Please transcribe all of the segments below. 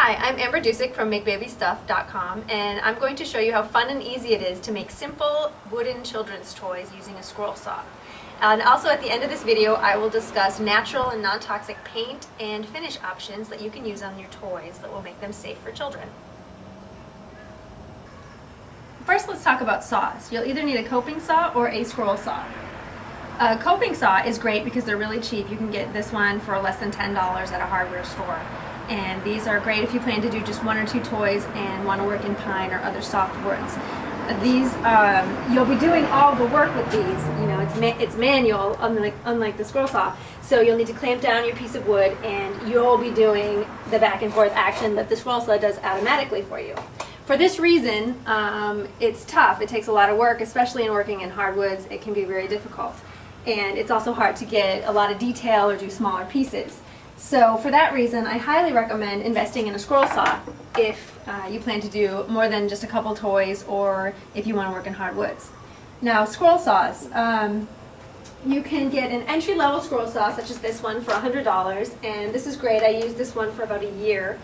Hi, I'm Amber Dusek from MakeBabyStuff.com, and I'm going to show you how fun and easy it is to make simple wooden children's toys using a scroll saw. And also at the end of this video I will discuss natural and non-toxic paint and finish options that you can use on your toys that will make them safe for children. First, let's talk about saws. You'll either need a coping saw or a scroll saw. A coping saw is great because they're really cheap. You can get this one for less than $10 at a hardware store. And these are great if you plan to do just one or two toys and want to work in pine or other soft woods. These, you'll be doing all the work with these. You know, it's manual, unlike the scroll saw. So you'll need to clamp down your piece of wood, and you'll be doing the back and forth action that the scroll saw does automatically for you. For this reason, it's tough. It takes a lot of work, especially in working in hardwoods. It can be very difficult. And it's also hard to get a lot of detail or do smaller pieces. So for that reason, I highly recommend investing in a scroll saw if you plan to do more than just a couple toys or if you want to work in hardwoods. Now, scroll saws. You can get an entry-level scroll saw such as this one for $100, and this is great. I used this one for about a year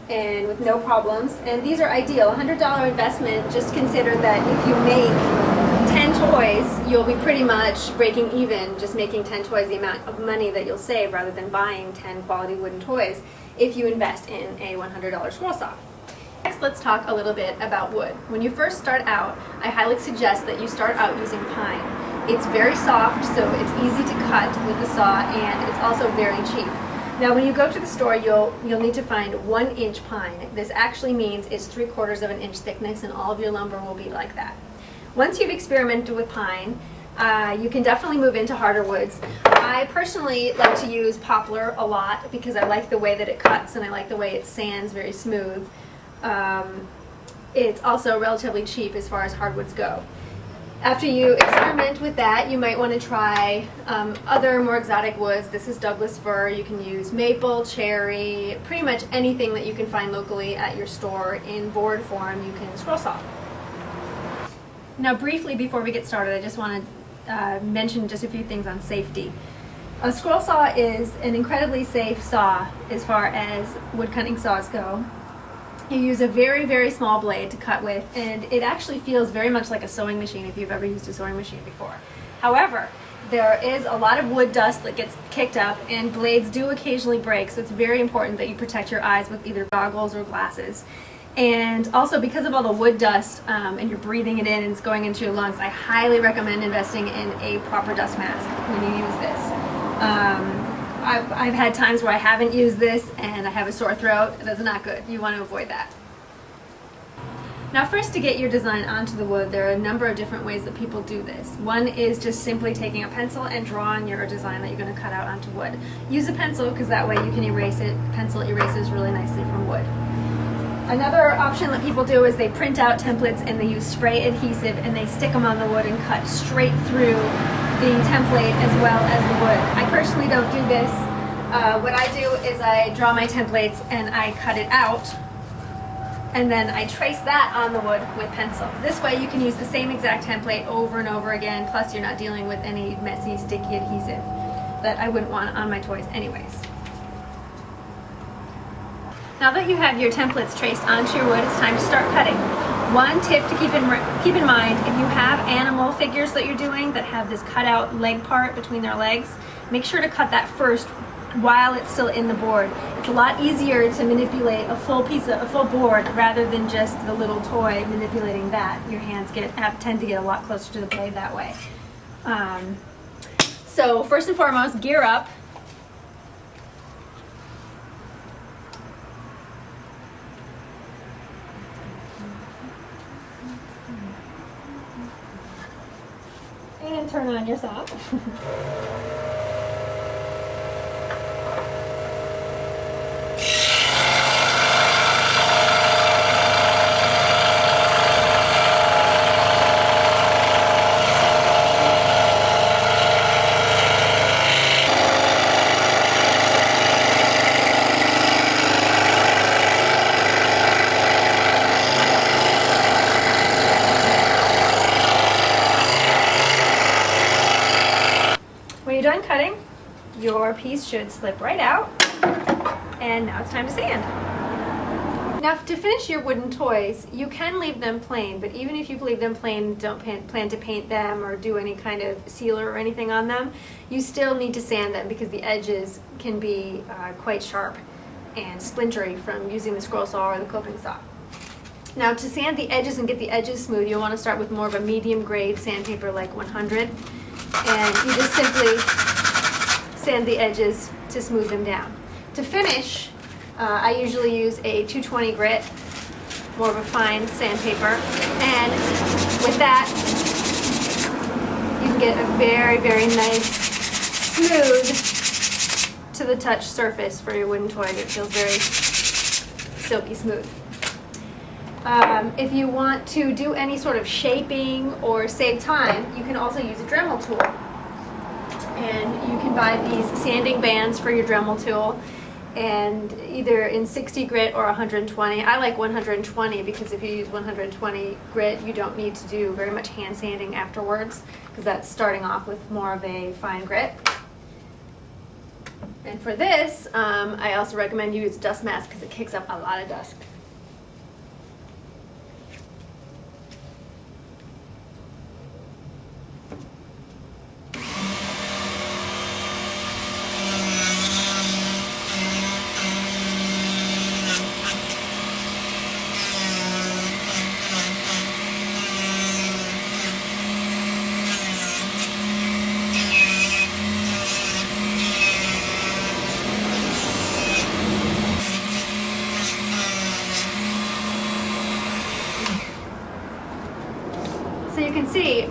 and with no problems, and these are ideal. $100 investment. Just consider that if you make 10 toys, you'll be pretty much breaking even just making 10 toys, the amount of money that you'll save rather than buying 10 quality wooden toys if you invest in a $100 scroll saw. Next, let's talk a little bit about wood. When you first start out, I highly suggest that you start out using pine. It's very soft, so it's easy to cut with the saw, and it's also very cheap. Now, when you go to the store, you'll need to find 1-inch pine. This actually means it's 3/4 of an inch thickness, and all of your lumber will be like that. Once you've experimented with pine, you can definitely move into harder woods. I personally like to use poplar a lot because I like the way that it cuts and I like the way it sands very smooth. It's also relatively cheap as far as hardwoods go. After you experiment with that, you might want to try other more exotic woods. This is Douglas fir. You can use maple, cherry, pretty much anything that you can find locally at your store in board form you can scroll saw. Now, briefly before we get started, I just want to mention just a few things on safety. A scroll saw is an incredibly safe saw as far as wood cutting saws go. You use a very, very small blade to cut with, and it actually feels very much like a sewing machine if you've ever used a sewing machine before. However, there is a lot of wood dust that gets kicked up, and blades do occasionally break, so it's very important that you protect your eyes with either goggles or glasses. And also, because of all the wood dust and you're breathing it in and it's going into your lungs, I highly recommend investing in a proper dust mask when you use this. I've had times where I haven't used this and I have a sore throat. That's not good. You want to avoid that. Now, first, to get your design onto the wood, there are a number of different ways that people do this. One is just simply taking a pencil and drawing your design that you're going to cut out onto wood. Use a pencil because that way you can erase it. Pencil erases really nicely from wood. Another option that people do is they print out templates and they use spray adhesive and they stick them on the wood and cut straight through the template as well as the wood. I personally don't do this. What I do is I draw my templates and I cut it out, and then I trace that on the wood with pencil. This way you can use the same exact template over and over again, plus you're not dealing with any messy, sticky adhesive that I wouldn't want on my toys anyways. Now that you have your templates traced onto your wood, it's time to start cutting. One tip to keep in mind, if you have animal figures that you're doing that have this cut out leg part between their legs, make sure to cut that first while it's still in the board. It's a lot easier to manipulate a full board rather than just the little toy manipulating that. Your hands tend to get a lot closer to the blade that way. So first and foremost, gear up. And turn on your saw. When you're done cutting, your piece should slip right out, and now it's time to sand. Now to finish your wooden toys, you can leave them plain, but even if you leave them plain, don't plan to paint them or do any kind of sealer or anything on them, you still need to sand them because the edges can be quite sharp and splintery from using the scroll saw or the coping saw. Now to sand the edges and get the edges smooth, you'll want to start with more of a medium grade sandpaper like 100, and you just simply sand the edges to smooth them down. To finish, I usually use a 220 grit, more of a fine sandpaper, and with that you can get a very, very nice, smooth, to the touch surface for your wooden toy that feels very silky smooth. If you want to do any sort of shaping or save time, you can also use a Dremel tool. And you can buy these sanding bands for your Dremel tool, and either in 60 grit or 120. I like 120 because if you use 120 grit, you don't need to do very much hand sanding afterwards because that's starting off with more of a fine grit. And for this, I also recommend you use dust mask because it kicks up a lot of dust. So you can see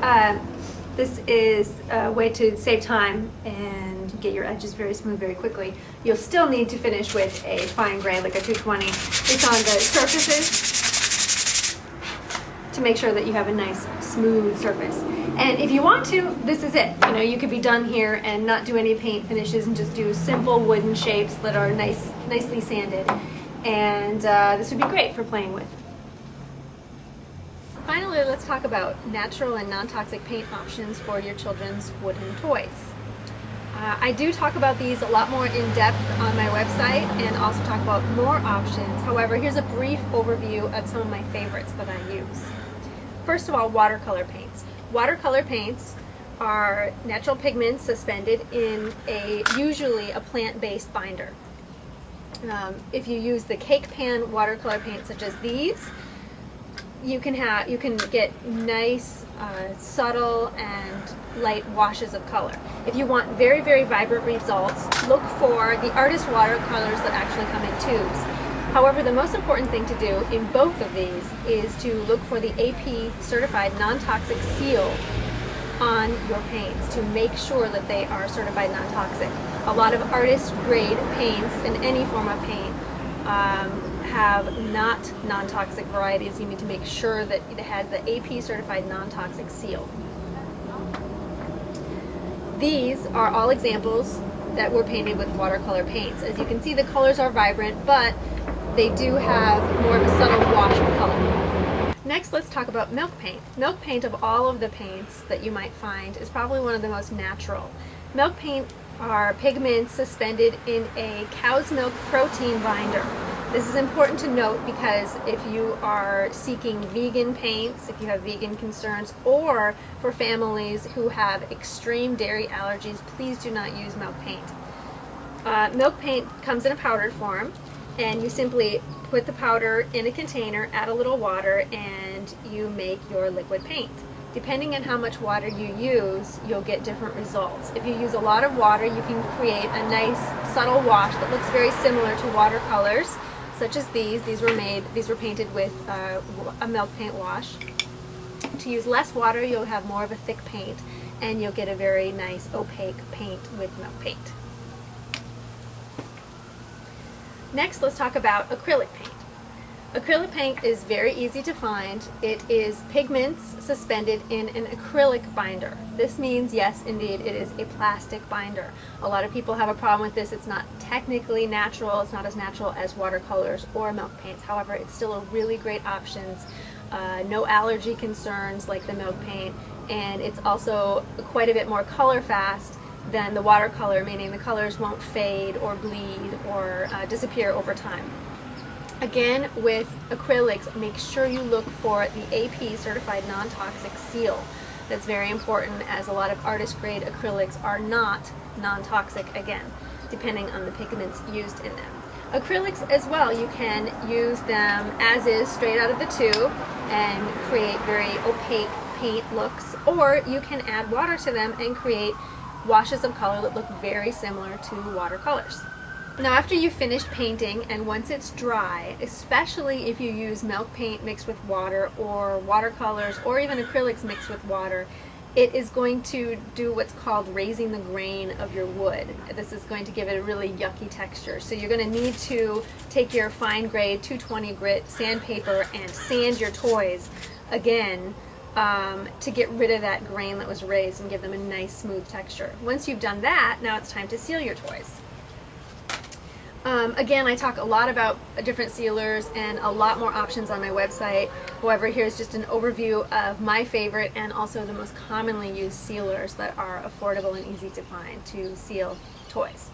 this is a way to save time and get your edges very smooth very quickly. You'll still need to finish with a fine grade like a 220. It's on the surfaces to make sure that you have a nice smooth surface. And if you want to, this is it. You know, you could be done here and not do any paint finishes and just do simple wooden shapes that are nicely sanded. And this would be great for playing with. Finally, let's talk about natural and non-toxic paint options for your children's wooden toys. I do talk about these a lot more in depth on my website and also talk about more options. However, here's a brief overview of some of my favorites that I use. First of all, watercolor paints. Watercolor paints are natural pigments suspended in usually a plant-based binder. If you use the cake pan watercolor paints such as these, you can get nice, subtle and light washes of color. If you want very, very vibrant results, look for the artist watercolors that actually come in tubes. However, the most important thing to do in both of these is to look for the AP certified non-toxic seal on your paints to make sure that they are certified non-toxic. A lot of artist grade paints in any form of paint have not non-toxic varieties. You need to make sure that it has the AP certified non-toxic seal. These are all examples that were painted with watercolor paints. As you can see, the colors are vibrant, but they do have more of a subtle wash of color. Next, let's talk about milk paint. Milk paint, of all of the paints that you might find, is probably one of the most natural. Milk paint are pigments suspended in a cow's milk protein binder. This is important to note because if you are seeking vegan paints, if you have vegan concerns, or for families who have extreme dairy allergies, please do not use milk paint. Milk paint comes in a powdered form, and you simply put the powder in a container, add a little water, and you make your liquid paint. Depending on how much water you use, you'll get different results. If you use a lot of water, you can create a nice subtle wash that looks very similar to watercolors, such as these. These were painted with a milk paint wash. To use less water, you'll have more of a thick paint, and you'll get a very nice opaque paint with milk paint. Next, let's talk about acrylic paint. Acrylic paint is very easy to find. It is pigments suspended in an acrylic binder. This means, yes, indeed, it is a plastic binder. A lot of people have a problem with this. It's not technically natural. It's not as natural as watercolors or milk paints. However, it's still a really great option. No allergy concerns like the milk paint, and it's also quite a bit more color fast than the watercolor, meaning the colors won't fade or bleed or disappear over time. Again, with acrylics, make sure you look for the AP certified non-toxic seal. That's very important, as a lot of artist grade acrylics are not non-toxic, again, depending on the pigments used in them. Acrylics as well, you can use them as is, straight out of the tube, and create very opaque paint looks, or you can add water to them and create washes of color that look very similar to watercolors. Now, after you've finished painting, and once it's dry, especially if you use milk paint mixed with water, or watercolors, or even acrylics mixed with water, it is going to do what's called raising the grain of your wood. This is going to give it a really yucky texture. So you're going to need to take your fine grade 220 grit sandpaper and sand your toys again to get rid of that grain that was raised and give them a nice smooth texture. Once you've done that, now it's time to seal your toys. Again, I talk a lot about different sealers and a lot more options on my website. However, here's just an overview of my favorite and also the most commonly used sealers that are affordable and easy to find to seal toys.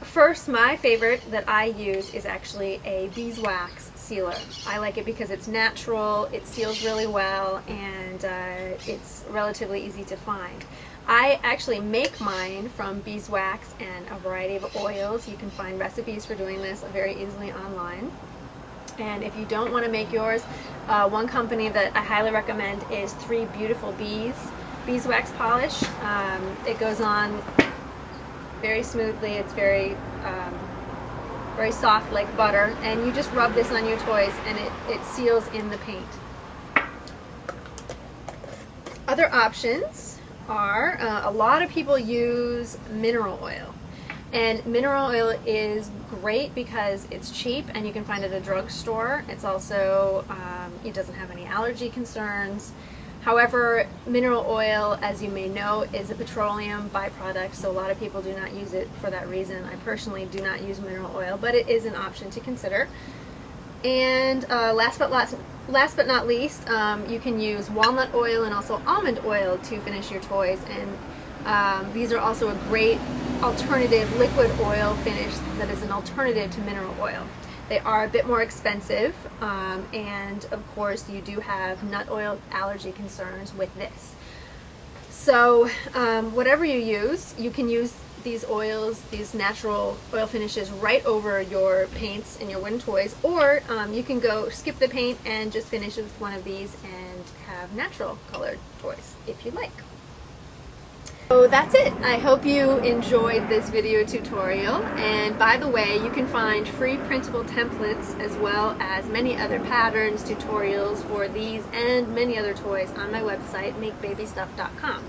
First, my favorite that I use is actually a beeswax sealer. I like it because it's natural, it seals really well, and it's relatively easy to find. I actually make mine from beeswax and a variety of oils. You can find recipes for doing this very easily online. And if you don't want to make yours, one company that I highly recommend is 3 Beautiful Bees beeswax polish. It goes on very smoothly. It's very very soft like butter, and you just rub this on your toys and it seals in the paint. Other options are, a lot of people use mineral oil, and mineral oil is great because it's cheap and you can find it at a drugstore. It's also, it doesn't have any allergy concerns. However, mineral oil, as you may know, is a petroleum byproduct, so a lot of people do not use it for that reason. I personally do not use mineral oil, but it is an option to consider. And last but not least, you can use walnut oil and also almond oil to finish your toys, and these are also a great alternative liquid oil finish that is an alternative to mineral oil. They are a bit more expensive, and of course you do have nut oil allergy concerns with this. So whatever you use, you can use these oils, these natural oil finishes, right over your paints and your wooden toys, or you can go skip the paint and just finish with one of these and have natural colored toys if you like. So that's it. I hope you enjoyed this video tutorial, and by the way, you can find free printable templates as well as many other patterns, tutorials for these and many other toys on my website, makebabystuff.com.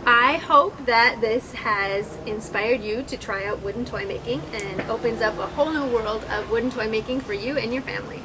I hope that this has inspired you to try out wooden toy making and opens up a whole new world of wooden toy making for you and your family.